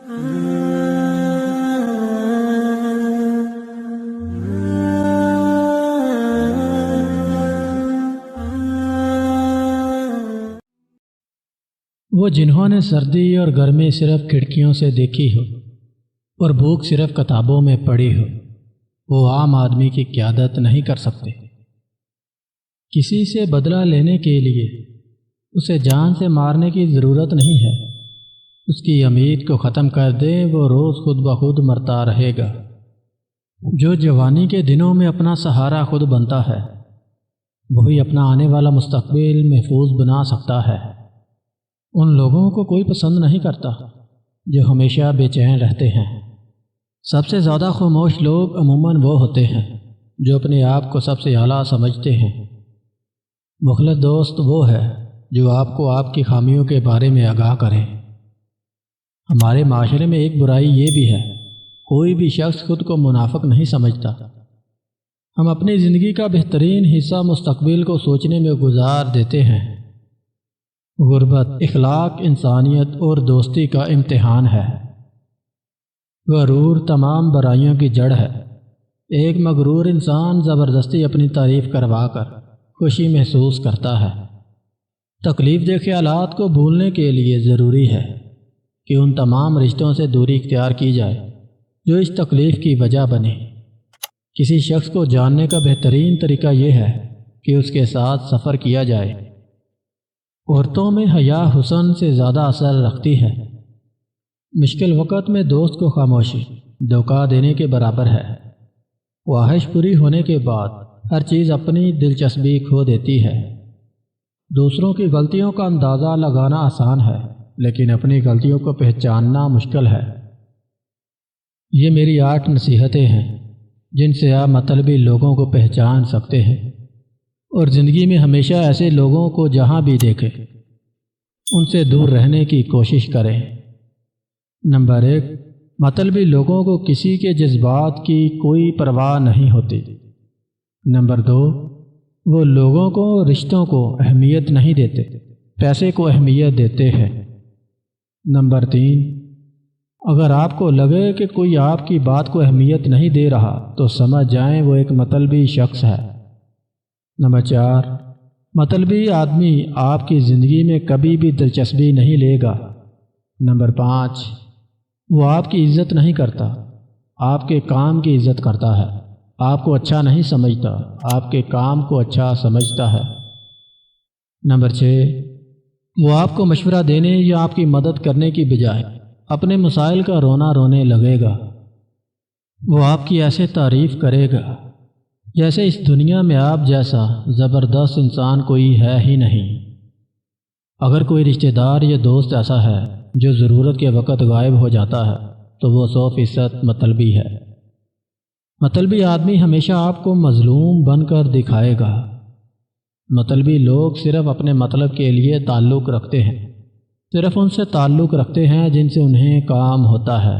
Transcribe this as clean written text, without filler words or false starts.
وہ جنہوں نے سردی اور گرمی صرف کھڑکیوں سے دیکھی ہو اور بھوک صرف کتابوں میں پڑھی ہو، وہ عام آدمی کی قیادت نہیں کر سکتے۔ کسی سے بدلہ لینے کے لیے اسے جان سے مارنے کی ضرورت نہیں ہے۔ اس کی امید کو ختم کر دیں، وہ روز خود بخود مرتا رہے گا۔ جو جوانی کے دنوں میں اپنا سہارا خود بنتا ہے، وہی اپنا آنے والا مستقبل محفوظ بنا سکتا ہے۔ ان لوگوں کو کوئی پسند نہیں کرتا جو ہمیشہ بے چین رہتے ہیں۔ سب سے زیادہ خاموش لوگ عموماً وہ ہوتے ہیں جو اپنے آپ کو سب سے اعلیٰ سمجھتے ہیں۔ مخلص دوست وہ ہے جو آپ کو آپ کی خامیوں کے بارے میں آگاہ کرے۔ ہمارے معاشرے میں ایک برائی یہ بھی ہے، کوئی بھی شخص خود کو منافق نہیں سمجھتا۔ ہم اپنی زندگی کا بہترین حصہ مستقبل کو سوچنے میں گزار دیتے ہیں۔ غربت اخلاق، انسانیت اور دوستی کا امتحان ہے۔ غرور تمام برائیوں کی جڑ ہے۔ ایک مغرور انسان زبردستی اپنی تعریف کروا کر خوشی محسوس کرتا ہے۔ تکلیف دہ خیالات کو بھولنے کے لیے ضروری ہے کہ ان تمام رشتوں سے دوری اختیار کی جائے جو اس تکلیف کی وجہ بنے۔ کسی شخص کو جاننے کا بہترین طریقہ یہ ہے کہ اس کے ساتھ سفر کیا جائے۔ عورتوں میں حیا حسن سے زیادہ اثر رکھتی ہے۔ مشکل وقت میں دوست کو خاموشی دھوکہ دینے کے برابر ہے۔ خواہش پوری ہونے کے بعد ہر چیز اپنی دلچسپی کھو دیتی ہے۔ دوسروں کی غلطیوں کا اندازہ لگانا آسان ہے، لیکن اپنی غلطیوں کو پہچاننا مشکل ہے۔ یہ میری 8 نصیحتیں ہیں جن سے آپ مطلبی لوگوں کو پہچان سکتے ہیں اور زندگی میں ہمیشہ ایسے لوگوں کو جہاں بھی دیکھیں ان سے دور رہنے کی کوشش کریں۔ نمبر 1، مطلبی لوگوں کو کسی کے جذبات کی کوئی پرواہ نہیں ہوتی۔ نمبر 2، وہ لوگوں کو رشتوں کو اہمیت نہیں دیتے، پیسے کو اہمیت دیتے ہیں۔ نمبر 3، اگر آپ کو لگے کہ کوئی آپ کی بات کو اہمیت نہیں دے رہا تو سمجھ جائیں وہ ایک مطلبی شخص ہے۔ نمبر 4، مطلبی آدمی آپ کی زندگی میں کبھی بھی دلچسپی نہیں لے گا۔ نمبر 5، وہ آپ کی عزت نہیں کرتا، آپ کے کام کی عزت کرتا ہے۔ آپ کو اچھا نہیں سمجھتا، آپ کے کام کو اچھا سمجھتا ہے۔ نمبر 6، وہ آپ کو مشورہ دینے یا آپ کی مدد کرنے کی بجائے اپنے مسائل کا رونا رونے لگے گا۔ وہ آپ کی ایسے تعریف کرے گا جیسے اس دنیا میں آپ جیسا زبردست انسان کوئی ہے ہی نہیں۔ اگر کوئی رشتہ دار یا دوست ایسا ہے جو ضرورت کے وقت غائب ہو جاتا ہے تو وہ 100% مطلبی ہے۔ مطلبی آدمی ہمیشہ آپ کو مظلوم بن کر دکھائے گا۔ مطلبی لوگ صرف اپنے مطلب کے لیے تعلق رکھتے ہیں، صرف ان سے تعلق رکھتے ہیں جن سے انہیں کام ہوتا ہے۔